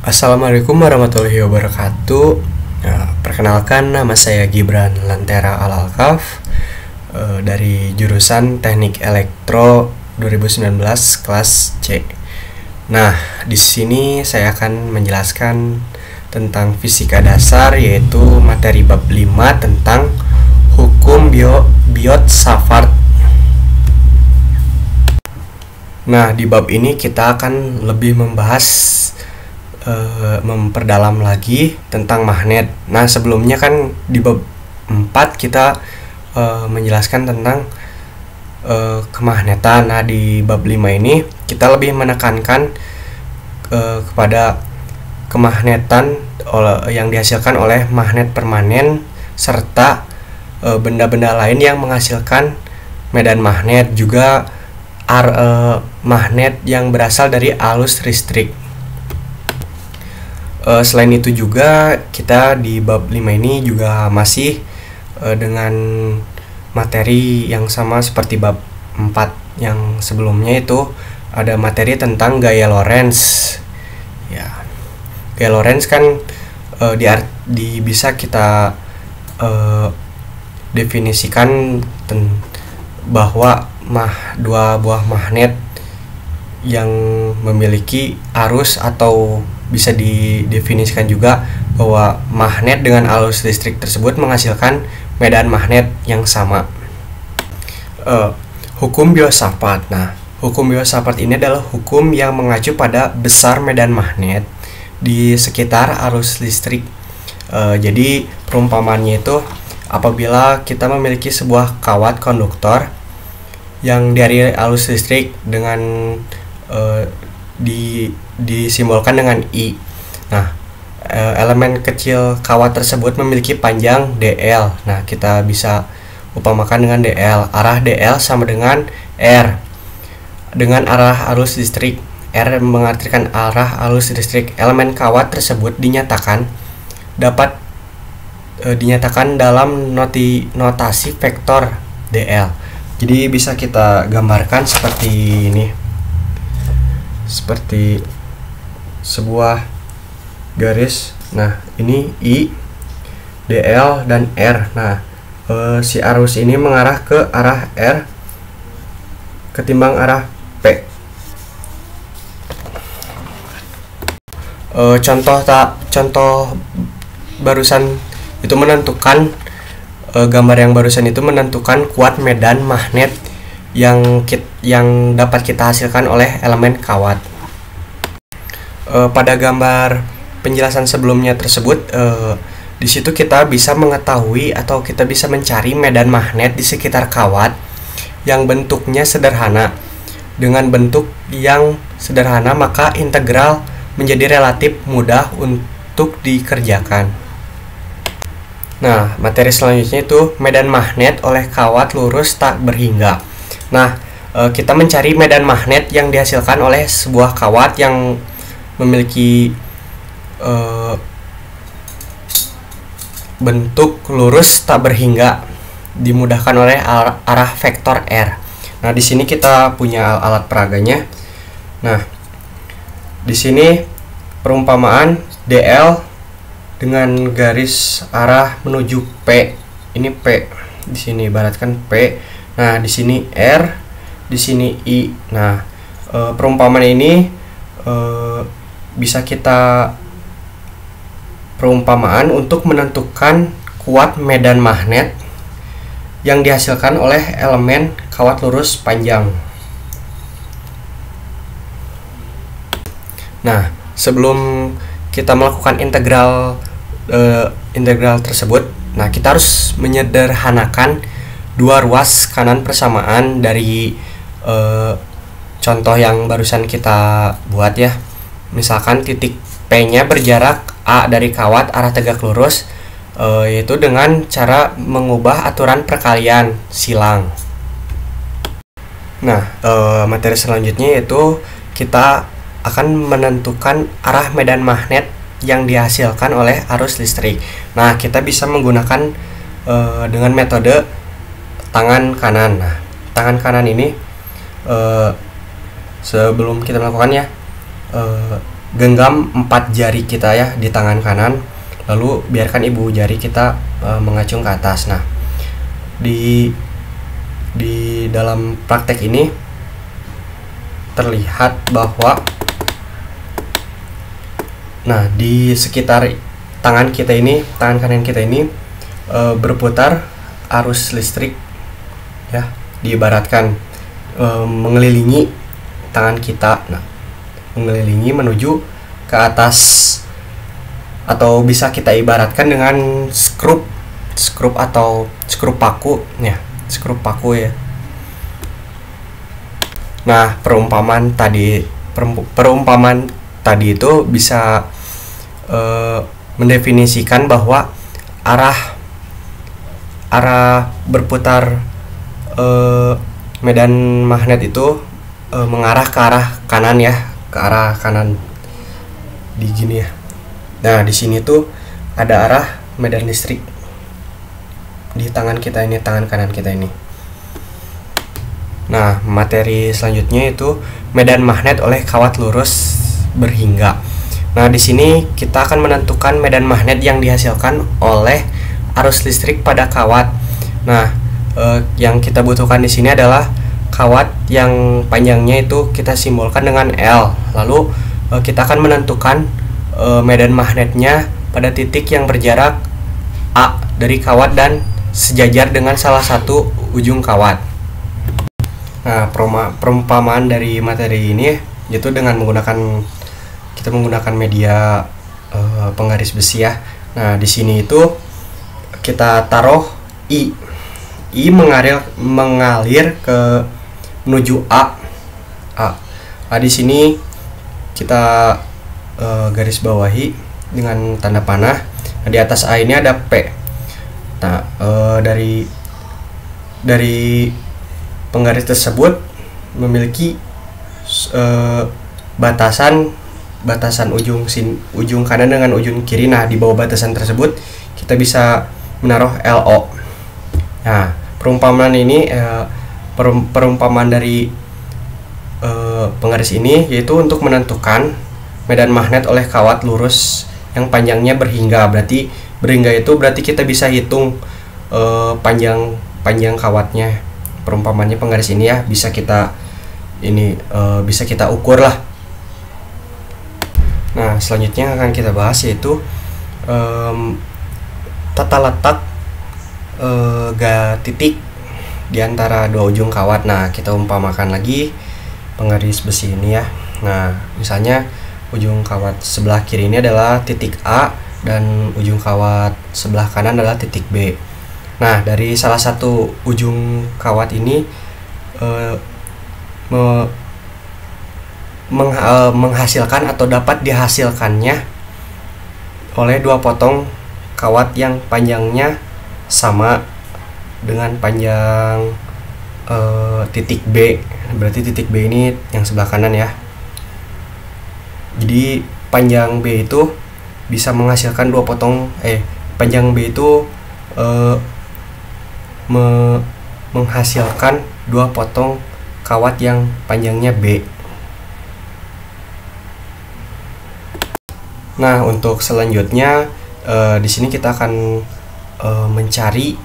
Assalamualaikum warahmatullahi wabarakatuh. Perkenalkan, nama saya Gibran Lantera Al-Alkaf dari jurusan Teknik Elektro 2019 kelas C. Nah, di sini saya akan menjelaskan tentang fisika dasar, yaitu materi bab 5 tentang hukum Biot-Savart. Nah, di bab ini kita akan lebih membahas memperdalam lagi tentang magnet. Nah, sebelumnya kan di bab 4 kita menjelaskan tentang kemagnetan. Nah, di bab 5 ini kita lebih menekankan kepada kemagnetan yang dihasilkan oleh magnet permanen serta benda-benda lain yang menghasilkan medan magnet, juga magnet yang berasal dari arus listrik. Selain itu juga kita di bab 5 ini juga masih dengan materi yang sama seperti bab 4 yang sebelumnya, itu ada materi tentang gaya Lorentz. Ya, gaya Lorentz kan bisa kita definisikan bahwa dua buah magnet yang memiliki arus, atau bisa didefinisikan juga bahwa magnet dengan arus listrik tersebut menghasilkan medan magnet yang sama. Hukum Biot-Savart. Nah, hukum Biot-Savart ini adalah hukum yang mengacu pada besar medan magnet di sekitar arus listrik. Jadi perumpamannya itu apabila kita memiliki sebuah kawat konduktor yang dari arus listrik dengan disimbolkan dengan I. Nah, elemen kecil kawat tersebut memiliki panjang dl. Nah, kita bisa upamakan dengan dl. Arah dl sama dengan R. Dengan arah arus listrik, R mengartikan arah arus listrik. Elemen kawat tersebut dapat dinyatakan dalam notasi vektor dl. Jadi bisa kita gambarkan seperti ini. Seperti sebuah garis. Nah, ini I, dl, dan R. Nah, si arus ini mengarah ke arah R ketimbang arah P. Contoh barusan itu menentukan gambar yang barusan itu menentukan kuat medan magnet yang dapat kita hasilkan oleh elemen kawat. Pada gambar penjelasan sebelumnya tersebut, di situ kita bisa mengetahui atau kita bisa mencari medan magnet di sekitar kawat yang bentuknya sederhana. Dengan bentuk yang sederhana, maka integral menjadi relatif mudah untuk dikerjakan. Nah, materi selanjutnya itu medan magnet oleh kawat lurus tak berhingga. Nah, kita mencari medan magnet yang dihasilkan oleh sebuah kawat yang memiliki bentuk lurus tak berhingga, dimudahkan oleh arah vektor R. Nah, di sini kita punya alat peraganya. Nah, di sini perumpamaan dl dengan garis arah menuju P. Ini P. Di sini ibaratkan P. Nah, di sini R, di sini I. Nah, perumpamaan ini bisa kita perumpamaan untuk menentukan kuat medan magnet yang dihasilkan oleh elemen kawat lurus panjang. Nah, sebelum kita melakukan integral tersebut, nah, kita harus menyederhanakan dua ruas kanan persamaan dari contoh yang barusan kita buat ya. Misalkan titik P-nya berjarak A dari kawat arah tegak lurus, yaitu dengan cara mengubah aturan perkalian silang. Nah, materi selanjutnya yaitu kita akan menentukan arah medan magnet yang dihasilkan oleh arus listrik. Nah, kita bisa menggunakan dengan metode tangan kanan. Nah, tangan kanan ini sebelum kita melakukannya, genggam 4 jari kita ya di tangan kanan, lalu biarkan ibu jari kita mengacung ke atas. Nah, di dalam praktek ini terlihat bahwa di sekitar tangan kita ini, tangan kanan kita ini berputar arus listrik ya, diibaratkan mengelilingi tangan kita. Nah, mengelilingi menuju ke atas, atau bisa kita ibaratkan dengan skrup atau skrup paku ya, skrup paku ya. Nah, perumpamaan tadi itu bisa mendefinisikan bahwa arah berputar medan magnet itu mengarah ke arah kanan ya, ke arah kanan di gini ya. Nah, di sini tuh ada arah medan listrik di tangan kita ini, tangan kanan kita ini. Nah, materi selanjutnya itu medan magnet oleh kawat lurus berhingga. Nah, di sini kita akan menentukan medan magnet yang dihasilkan oleh arus listrik pada kawat. Nah, yang kita butuhkan di sini adalah kawat yang panjangnya itu kita simbolkan dengan L. Lalu kita akan menentukan medan magnetnya pada titik yang berjarak A dari kawat dan sejajar dengan salah satu ujung kawat. Nah, perumpamaan dari materi ini yaitu dengan kita menggunakan media penggaris besi ya. Nah, di sini itu kita taruh I mengalir ke menuju A. Nah, di sini kita garis bawahi dengan tanda panah. Nah, di atas A ini ada P. Nah, dari penggaris tersebut memiliki batasan ujung kanan dengan ujung kiri. Nah, di bawah batasan tersebut kita bisa menaruh LO. Nah, perumpamaan dari penggaris ini yaitu untuk menentukan medan magnet oleh kawat lurus yang panjangnya berhingga. Berhingga itu berarti kita bisa hitung panjang kawatnya. Perumpamaannya penggaris ini ya, bisa kita ukur lah. Nah, selanjutnya akan kita bahas yaitu tata letak titik di antara dua ujung kawat. Nah, kita umpamakan lagi penggaris besi ini ya. Nah, misalnya ujung kawat sebelah kiri ini adalah titik A dan ujung kawat sebelah kanan adalah titik B. Nah, dari salah satu ujung kawat ini menghasilkan atau dapat dihasilkannya oleh dua potong kawat yang panjangnya sama dengan panjang titik B. Berarti titik B ini yang sebelah kanan ya. Jadi panjang B itu bisa menghasilkan dua potong panjang B itu menghasilkan dua potong kawat yang panjangnya B. Nah, untuk selanjutnya di sini kita akan mencari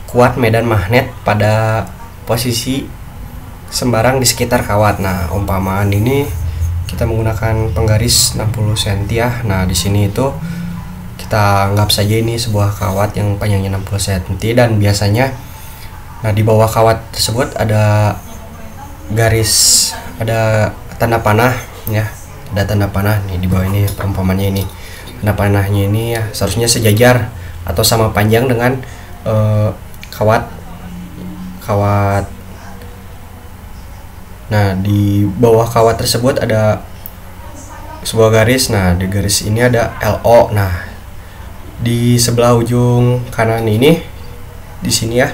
kuat medan magnet pada posisi sembarang di sekitar kawat. Nah, umpamaan ini kita menggunakan penggaris 60 cm ya. Nah, di sini itu kita anggap saja ini sebuah kawat yang panjangnya 60 cm dan biasanya di bawah kawat tersebut ada tanda panah ya. Ada tanda panah nih di bawah ini, perumpamannya ini. Tanda panahnya ini ya seharusnya sejajar atau sama panjang dengan kawat. Nah, di bawah kawat tersebut ada sebuah garis. Nah, di garis ini ada LO. Nah, di sebelah ujung kanan ini di sini ya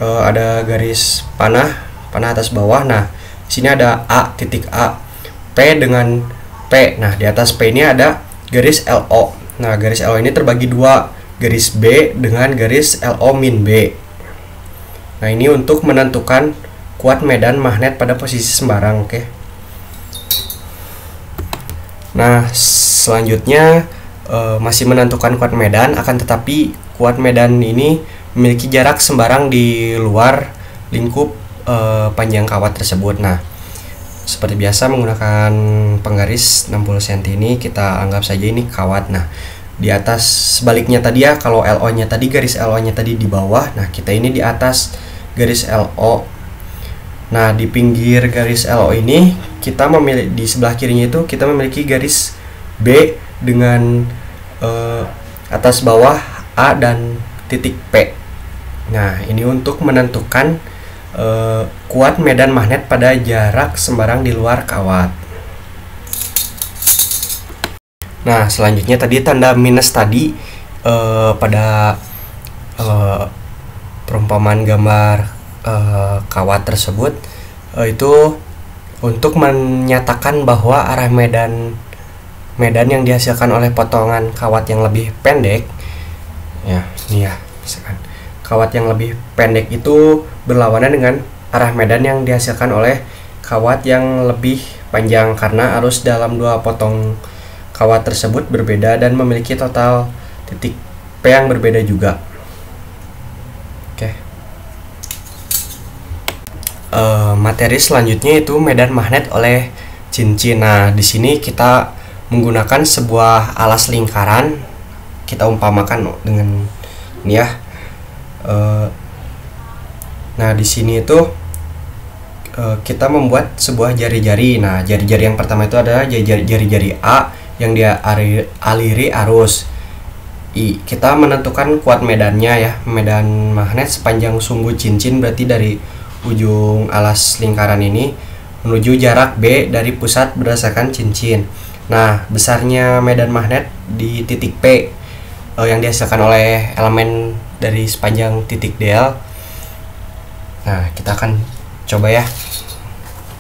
ada garis panah atas bawah. Nah, di sini ada A, titik A, P dengan P. Nah, di atas P ini ada garis LO. Nah, garis LO ini terbagi dua, garis B dengan garis LO min B. Nah, ini untuk menentukan kuat medan magnet pada posisi sembarang. Oke. Nah, selanjutnya masih menentukan kuat medan, akan tetapi kuat medan ini memiliki jarak sembarang di luar lingkup panjang kawat tersebut. Nah, seperti biasa menggunakan penggaris 60 cm ini kita anggap saja ini kawat. Nah, di atas sebaliknya tadi ya, kalau LO-nya tadi garis LO-nya tadi di bawah, nah kita ini di atas garis LO. Nah, di pinggir garis LO ini kita memiliki, di sebelah kirinya itu kita memiliki garis B dengan atas bawah A dan titik P. Nah, ini untuk menentukan kuat medan magnet pada jarak sembarang di luar kawat. Nah, selanjutnya tadi tanda minus tadi pada perumpamaan gambar kawat tersebut itu untuk menyatakan bahwa arah medan yang dihasilkan oleh potongan kawat yang lebih pendek, ya ini ya, misalkan kawat yang lebih pendek itu berlawanan dengan arah medan yang dihasilkan oleh kawat yang lebih panjang, karena arus dalam dua potong kawat tersebut berbeda dan memiliki total titik P yang berbeda juga. Oke. Materi selanjutnya itu medan magnet oleh cincin. Nah, di sini kita menggunakan sebuah alas lingkaran, kita umpamakan dengan ini ya. Nah, di sini itu kita membuat sebuah jari-jari. Nah, jari-jari yang pertama itu adalah jari-jari A yang dia aliri arus. Kita menentukan kuat medannya ya, medan magnet sepanjang sumbu cincin, berarti dari ujung alas lingkaran ini menuju jarak B dari pusat berdasarkan cincin. Nah, besarnya medan magnet di titik P yang dihasilkan oleh elemen dari sepanjang titik DL. Nah, kita akan coba ya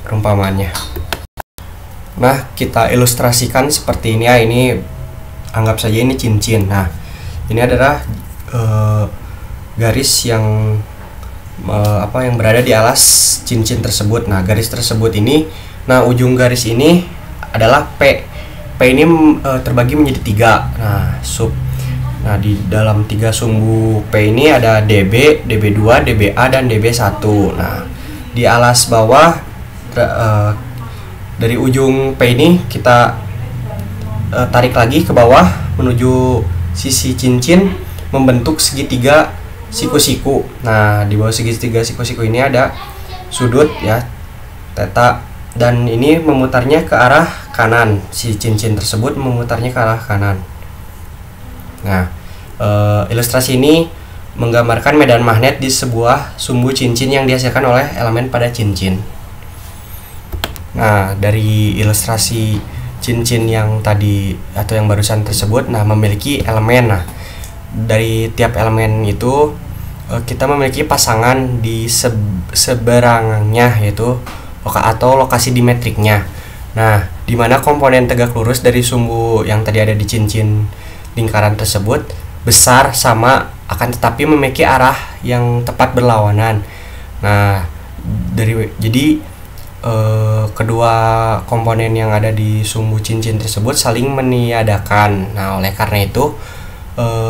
perumpamaannya. Nah, kita ilustrasikan seperti ini ya. Ini anggap saja ini cincin. Nah, ini adalah garis yang yang berada di alas cincin tersebut. Nah, garis tersebut ini, nah ujung garis ini adalah P. P ini terbagi menjadi 3. Nah, di dalam 3 sumbu P ini ada DB, DB2, DBA, dan DB1. Nah, di alas bawah dari ujung P ini kita tarik lagi ke bawah menuju sisi cincin membentuk segitiga siku-siku. Nah, di bawah segitiga siku-siku ini ada sudut ya, theta, dan ini memutarnya ke arah kanan. Si cincin tersebut memutarnya ke arah kanan. Nah, ilustrasi ini menggambarkan medan magnet di sebuah sumbu cincin yang dihasilkan oleh elemen pada cincin. Nah, dari ilustrasi cincin yang tadi atau yang barusan tersebut, nah memiliki elemen. Nah, dari tiap elemen itu kita memiliki pasangan di seberangnya, yaitu lokasi dimetriknya. Nah, di mana komponen tegak lurus dari sumbu yang tadi ada di cincin lingkaran tersebut besar sama, akan tetapi memiliki arah yang tepat berlawanan. Nah, jadi kedua komponen yang ada di sumbu cincin tersebut saling meniadakan. Nah, oleh karena itu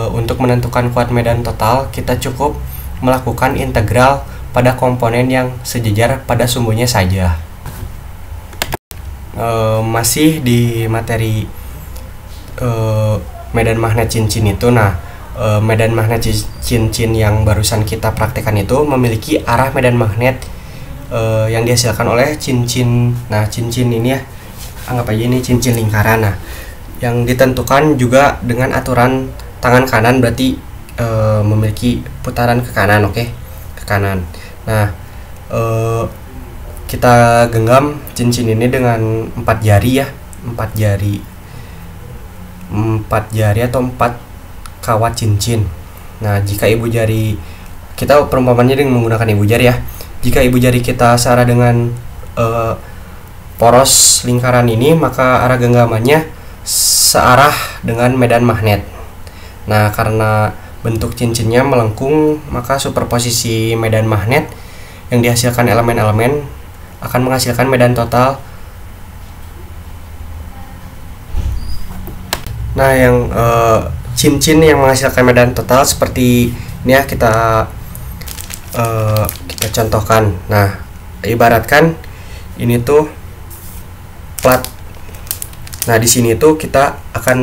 untuk menentukan kuat medan total, kita cukup melakukan integral pada komponen yang sejajar pada sumbunya saja. Masih di materi medan magnet cincin itu, nah medan magnet cincin yang barusan kita praktekkan itu memiliki arah medan magnet yang dihasilkan oleh cincin. Nah, cincin ini ya, anggap aja ini cincin lingkaran. Nah, yang ditentukan juga dengan aturan tangan kanan, berarti memiliki putaran ke kanan. Oke, ke kanan. Nah, kita genggam cincin ini dengan 4 jari ya, 4 jari atau 4 kawat cincin. Nah, jika ibu jari, kita perumpamannya dengan menggunakan ibu jari ya. Jika ibu jari kita searah dengan poros lingkaran ini, maka arah genggamannya searah dengan medan magnet. Nah, karena bentuk cincinnya melengkung, maka superposisi medan magnet yang dihasilkan elemen-elemen akan menghasilkan medan total Nah, yang cincin yang menghasilkan medan total seperti ini ya, kita contohkan. Nah, ibaratkan ini tuh plat. Nah, di sini tuh kita akan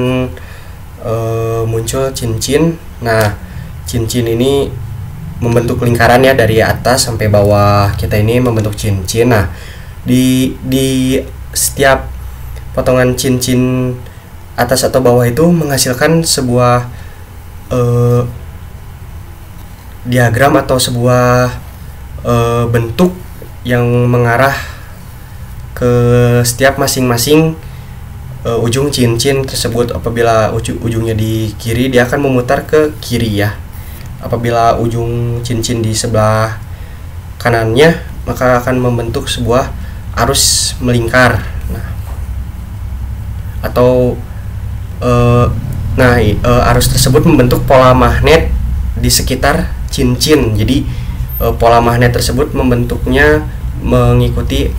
muncul cincin. Nah, cincin ini membentuk lingkaran ya, dari atas sampai bawah kita ini membentuk cincin. Nah, di setiap potongan cincin atas atau bawah itu menghasilkan sebuah diagram atau sebuah bentuk yang mengarah ke setiap masing-masing ujung cincin tersebut. Apabila ujungnya di kiri, dia akan memutar ke kiri ya. Apabila ujung cincin di sebelah kanannya, maka akan membentuk sebuah arus melingkar. Nah, atau arus tersebut membentuk pola magnet di sekitar cincin. Jadi pola magnet tersebut membentuknya mengikuti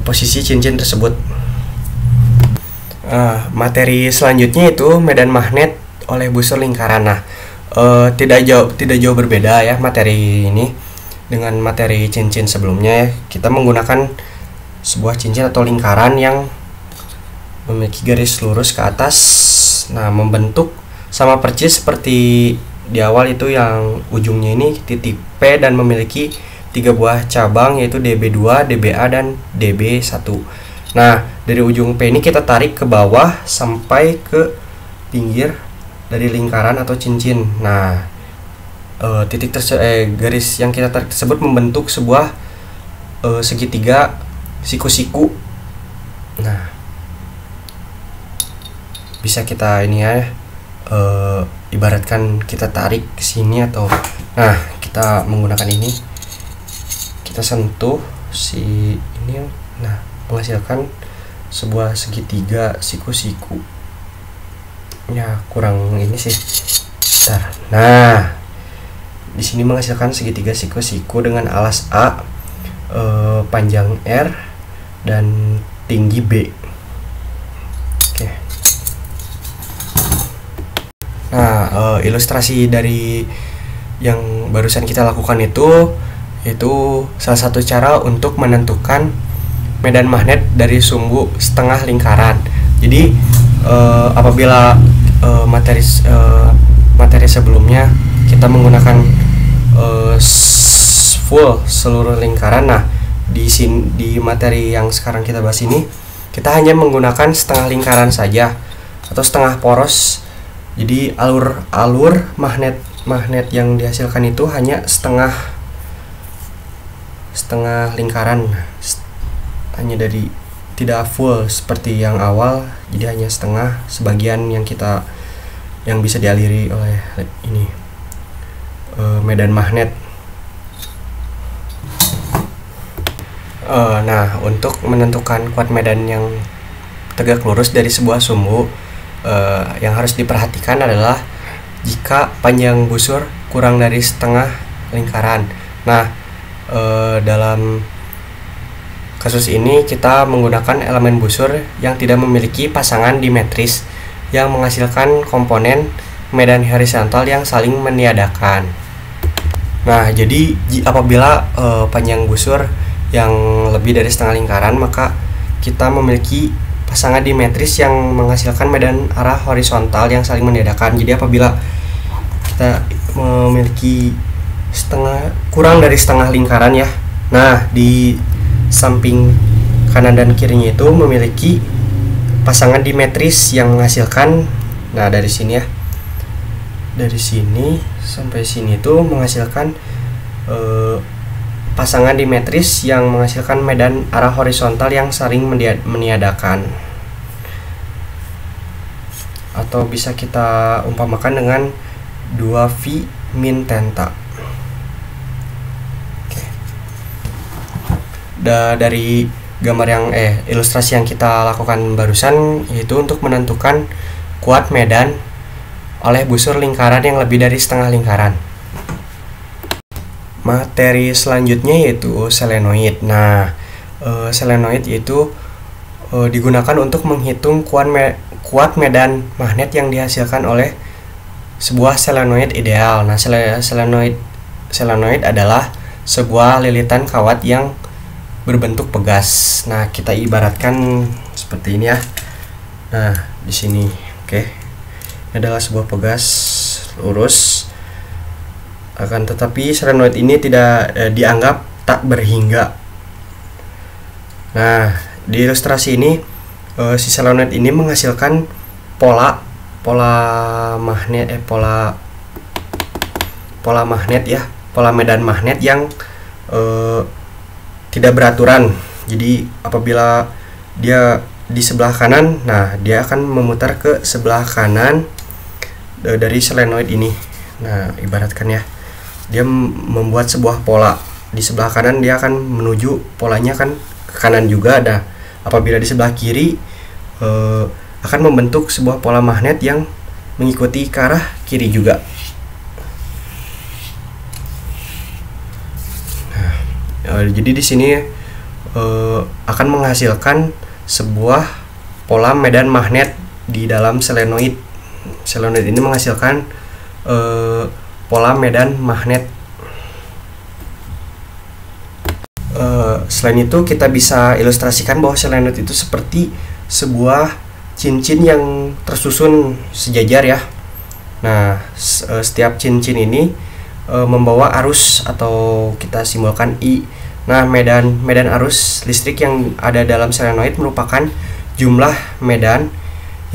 posisi cincin tersebut. Materi selanjutnya itu medan magnet oleh busur lingkaran. Nah, tidak jauh berbeda ya materi ini dengan materi cincin sebelumnya ya. Kita menggunakan sebuah cincin atau lingkaran yang memiliki garis lurus ke atas. Nah, membentuk sama persis seperti di awal itu, yang ujungnya ini titik P dan memiliki 3 buah cabang, yaitu DB2, DBA, dan DB1. Nah, dari ujung P ini kita tarik ke bawah sampai ke pinggir dari lingkaran atau cincin. Nah, garis yang kita tarik tersebut membentuk sebuah segitiga siku-siku. Nah, bisa kita ini ya, ibaratkan kita tarik ke sini, atau nah, kita menggunakan ini, kita sentuh si ini, nah, menghasilkan sebuah segitiga siku-siku. Ya, kurang ini sih. Bentar. Nah, di sini menghasilkan segitiga siku-siku dengan alas A, panjang R, dan tinggi B. Oke. Nah, ilustrasi dari yang barusan kita lakukan itu salah satu cara untuk menentukan medan magnet dari sumbu setengah lingkaran. Jadi apabila materi sebelumnya kita menggunakan full seluruh lingkaran, nah di materi yang sekarang kita bahas ini kita hanya menggunakan setengah lingkaran saja atau setengah poros. Jadi alur magnet yang dihasilkan itu hanya setengah lingkaran, hanya dari tidak full seperti yang awal, jadi hanya setengah, sebagian yang bisa dialiri oleh ini medan magnet. Nah, untuk menentukan kuat medan yang tegak lurus dari sebuah sumbu, yang harus diperhatikan adalah jika panjang busur kurang dari setengah lingkaran. Nah, dalam kasus ini kita menggunakan elemen busur yang tidak memiliki pasangan dimetris yang menghasilkan komponen medan horizontal yang saling meniadakan. Nah, jadi apabila panjang busur yang lebih dari setengah lingkaran, maka kita memiliki pasangan dimetris yang menghasilkan medan arah horizontal yang saling meniadakan. Jadi apabila kita memiliki kurang dari setengah lingkaran ya, nah di samping kanan dan kirinya itu memiliki pasangan dimetris yang menghasilkan, nah dari sini ya, dari sini sampai sini itu menghasilkan pasangan dimetris yang menghasilkan medan arah horizontal yang saling meniadakan, atau bisa kita umpamakan dengan 2V min theta. Dari gambar yang ilustrasi yang kita lakukan barusan, yaitu untuk menentukan kuat medan oleh busur lingkaran yang lebih dari setengah lingkaran. Materi selanjutnya yaitu selenoid. Nah, selenoid yaitu digunakan untuk menghitung kuat medan magnet yang dihasilkan oleh sebuah selenoid ideal. Nah, selenoid adalah sebuah lilitan kawat yang berbentuk pegas. Nah, kita ibaratkan seperti ini ya. Nah, di sini, oke. Ini adalah sebuah pegas lurus. Akan tetapi selenoid ini tidak dianggap tak berhingga. Nah, di ilustrasi ini si selenoid ini menghasilkan pola magnet ya, pola medan magnet yang tidak beraturan. Jadi apabila dia di sebelah kanan, nah dia akan memutar ke sebelah kanan dari selenoid ini. Nah, ibaratkan ya, dia membuat sebuah pola di sebelah kanan, dia akan menuju polanya kan ke kanan juga. Nah, apabila di sebelah kiri akan membentuk sebuah pola magnet yang mengikuti ke arah kiri juga. Jadi di sini akan menghasilkan sebuah pola medan magnet di dalam selenoid. Selenoid ini menghasilkan pola medan magnet. Selain itu kita bisa ilustrasikan bahwa selenoid itu seperti sebuah cincin yang tersusun sejajar ya. Nah, setiap cincin ini membawa arus atau kita simbolkan I. Nah, medan arus listrik yang ada dalam selenoid merupakan jumlah medan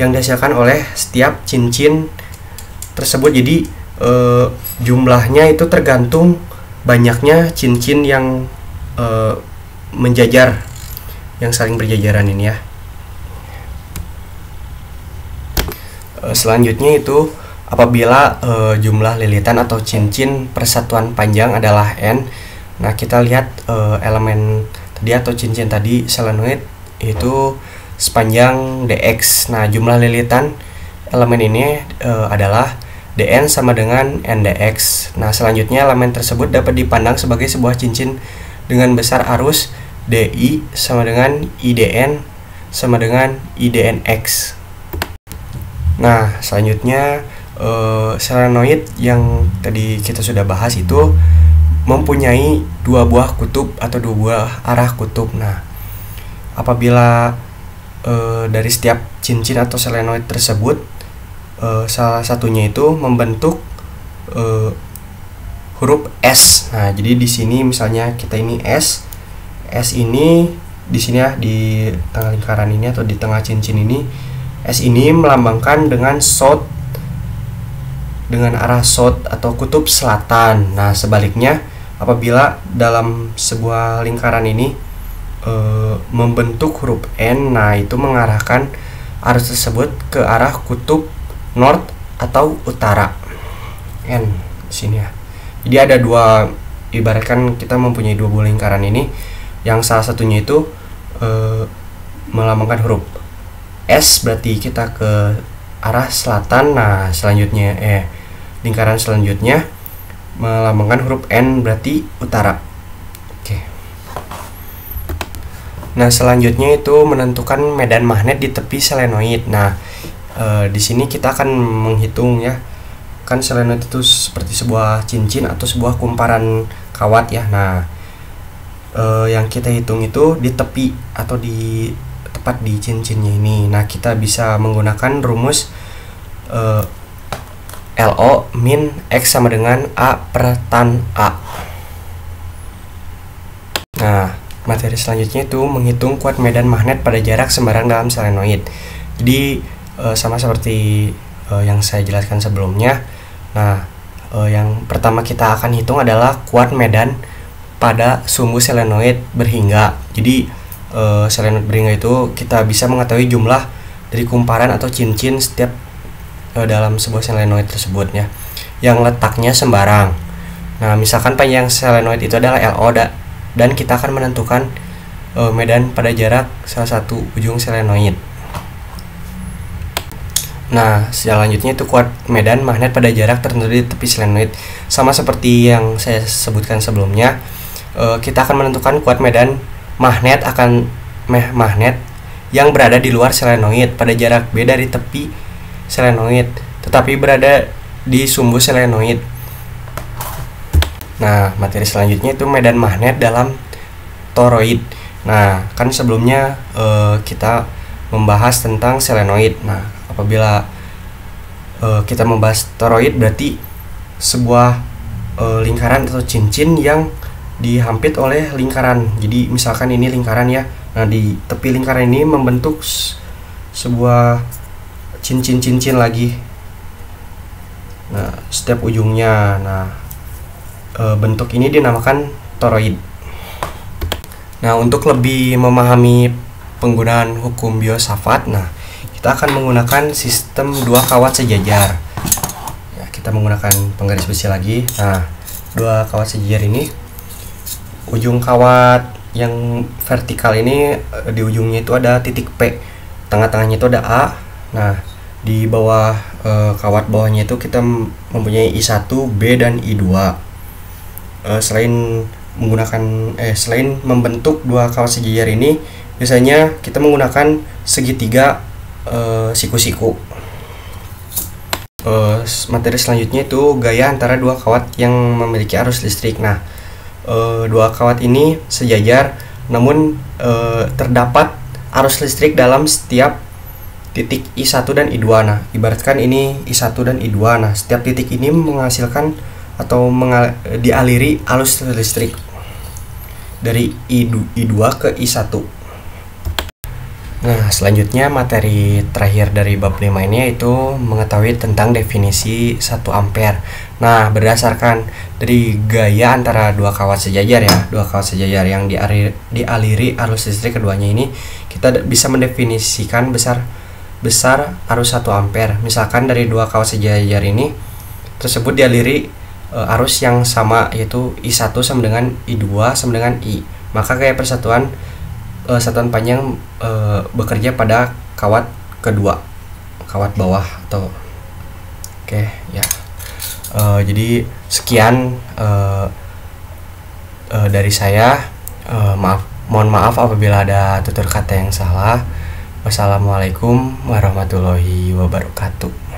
yang dihasilkan oleh setiap cincin tersebut. Jadi jumlahnya itu tergantung banyaknya cincin yang menjajar, yang saling berjajaran ini ya. Selanjutnya itu apabila jumlah lilitan atau cincin persatuan panjang adalah N. Nah, kita lihat elemen tadi atau cincin tadi selenoid itu sepanjang dx. Nah, jumlah lilitan elemen ini adalah dn sama dengan ndx. Nah, selanjutnya elemen tersebut dapat dipandang sebagai sebuah cincin dengan besar arus di sama dengan idn sama dengan idnx. Nah, selanjutnya selenoid yang tadi kita sudah bahas itu mempunyai dua buah kutub atau dua buah arah kutub. Nah, apabila dari setiap cincin atau selenoid tersebut salah satunya itu membentuk huruf S. Nah, jadi di sini misalnya kita ini S ini di sini ya, di tengah lingkaran ini atau di tengah cincin ini, S ini melambangkan dengan south, dengan arah south atau kutub selatan. Nah, sebaliknya apabila dalam sebuah lingkaran ini membentuk huruf N, nah itu mengarahkan arus tersebut ke arah kutub north atau utara. N di sini ya. Jadi ada dua, ibaratkan kita mempunyai dua buah lingkaran ini, yang salah satunya itu melambangkan huruf S, berarti kita ke arah selatan. Nah, selanjutnya lingkaran selanjutnya melambangkan huruf N, berarti utara. Oke. Nah, selanjutnya itu menentukan medan magnet di tepi selenoid. Nah, di sini kita akan menghitung ya. Kan selenoid itu seperti sebuah cincin atau sebuah kumparan kawat ya. Nah, yang kita hitung itu di tepi atau di tepat di cincinnya ini. Nah, kita bisa menggunakan rumus LO min X sama dengan A per tan A. Nah, materi selanjutnya itu menghitung kuat medan magnet pada jarak sembarang dalam selenoid. Jadi sama seperti yang saya jelaskan sebelumnya. Nah, yang pertama kita akan hitung adalah kuat medan pada sumbu selenoid berhingga. Jadi selenoid berhingga itu kita bisa mengetahui jumlah dari kumparan atau cincin setiap dalam sebuah selenoid tersebut ya, yang letaknya sembarang. Nah, misalkan panjang selenoid itu adalah LO dan kita akan menentukan medan pada jarak salah satu ujung selenoid. Nah, selanjutnya itu kuat medan magnet pada jarak tertentu di tepi selenoid. Sama seperti yang saya sebutkan sebelumnya, kita akan menentukan kuat medan magnet yang berada di luar selenoid pada jarak B dari tepi selenoid, tetapi berada di sumbu selenoid. Nah, materi selanjutnya itu medan magnet dalam toroid. Nah, kan sebelumnya kita membahas tentang selenoid. Nah, apabila kita membahas toroid berarti sebuah lingkaran atau cincin yang dihampit oleh lingkaran. Jadi misalkan ini lingkaran ya. Nah, di tepi lingkaran ini membentuk sebuah cincin-cincin lagi. Nah, setiap ujungnya. Nah, bentuk ini dinamakan toroid. Nah, untuk lebih memahami penggunaan hukum Biot-Savart, nah kita akan menggunakan sistem dua kawat sejajar. Ya, kita menggunakan penggaris besi lagi. Nah, dua kawat sejajar ini, ujung kawat yang vertikal ini di ujungnya itu ada titik P, tengah-tengahnya itu ada A. Nah, di bawah kawat bawahnya itu kita mempunyai I1, B, dan I2. Selain membentuk dua kawat sejajar ini, biasanya kita menggunakan segitiga siku-siku. Materi selanjutnya itu gaya antara dua kawat yang memiliki arus listrik. Nah, dua kawat ini sejajar, namun terdapat arus listrik dalam setiap titik I1 dan I2. Nah, ibaratkan ini I1 dan I2. Nah, setiap titik ini menghasilkan atau dialiri arus listrik dari I2 ke I1. Nah, selanjutnya materi terakhir dari bab 5 ini yaitu mengetahui tentang definisi 1 ampere. Nah, berdasarkan dari gaya antara dua kawat sejajar ya, dua kawat sejajar yang dialiri arus listrik keduanya ini, kita bisa mendefinisikan besar arus 1 ampere. Misalkan dari dua kawat sejajar ini tersebut dialiri arus yang sama, yaitu I1 sama dengan I2 sama dengan I. Maka gaya persatuan satuan panjang bekerja pada kawat kedua, kawat bawah atau oke ya. Jadi sekian dari saya. Mohon maaf apabila ada tutur kata yang salah. Wassalamualaikum warahmatullahi wabarakatuh.